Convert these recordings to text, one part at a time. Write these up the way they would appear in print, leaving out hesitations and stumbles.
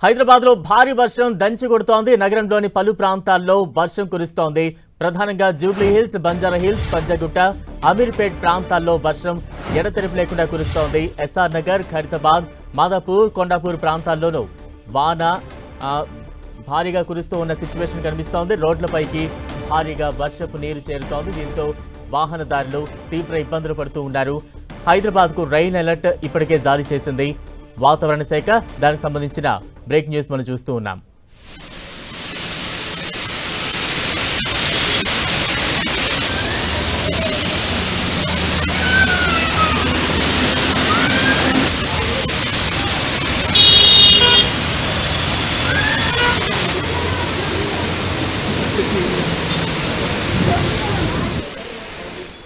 హైదరాబాద్ లో భారీ వర్షం దంచి కొడుతోంది. నగరంలోని పలు ప్రాంతాల్లో వర్షం కురుస్తోంది. ప్రధానంగా Jubilee hills, Banjara hills, Panjagutta, Ameerpet ప్రాంతాల్లో వర్షం ఎడతెరిపి లేకుండా కురుస్తోంది. ఎస్ఆర్ నగర్, ఖైరతాబాద్, మాదాపూర్, కొండాపూర్ ప్రాంతాల్లోనూ వాన భారీగా కురుస్తూ ఉన్న సిచ్యువేషన్ కనిపిస్తోంది. రోడ్లపైకి భారీగా వర్షపు నీరు చేరుతోంది. దీంతో వాహనదారులు తీవ్ర ఇబ్బందులు పడుతూ ఉన్నారు. హైదరాబాద్ కు రైన్ అలర్ట్ ఇప్పటికే జారీ చేసింది వాతావరణ శాఖ. దానికి సంబంధించిన బ్రేక్ న్యూస్ మనం చూస్తూ ఉన్నాం.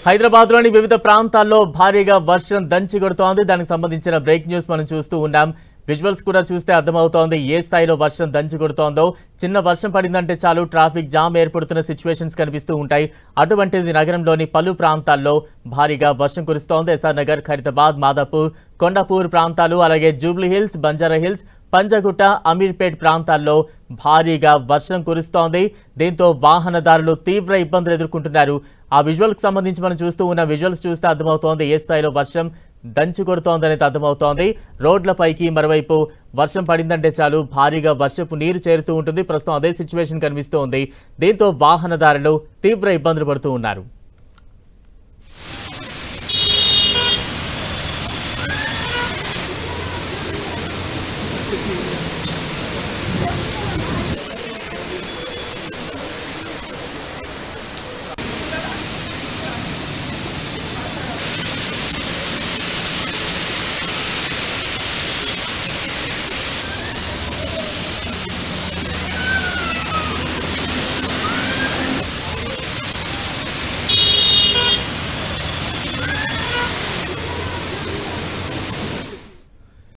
హైదరాబాద్లోని వివిధ ప్రాంతాల్లో భారీగా వర్షం దంచి కొడుతోంది. దానికి సంబంధించిన బ్రేక్ న్యూస్ మనం చూస్తూ ఉన్నాం. విజువల్స్ కూడా చూస్తే అర్థమవుతోంది ఏ స్థాయిలో వర్షం దంచి కొడుతోందో. చిన్న వర్షం పడిందంటే చాలు ట్రాఫిక్ జామ్ ఏర్పడుతున్న సిచ్యువేషన్స్ కనిపిస్తూ ఉంటాయి. అటువంటిది నగరంలోని పలు ప్రాంతాల్లో భారీగా వర్షం కురుస్తోంది. ఎస్ఆర్ నగర్, ఖైరతాబాద్, మాదాపూర్, కొండాపూర్ ప్రాంతాలు, అలాగే Jubilee hills, Banjara hills, Panjagutta, Ameerpet ప్రాంతాల్లో భారీగా వర్షం కురుస్తోంది. దీంతో వాహనదారులు తీవ్ర ఇబ్బందులు ఎదుర్కొంటున్నారు. ఆ విజువల్కి సంబంధించి మనం చూస్తూ ఉన్న విజువల్స్ చూస్తే అర్థమవుతోంది ఏ స్థాయిలో వర్షం దంచి కొడుతోందనేది అర్థమవుతోంది. రోడ్లపైకి మరోవైపు వర్షం పడిందంటే చాలు భారీగా వర్షపు నీరు చేరుతూ ఉంటుంది. ప్రస్తుతం అదే సిచ్యువేషన్ కనిపిస్తోంది. దీంతో వాహనదారులు తీవ్ర ఇబ్బందులు పడుతూ ఉన్నారు.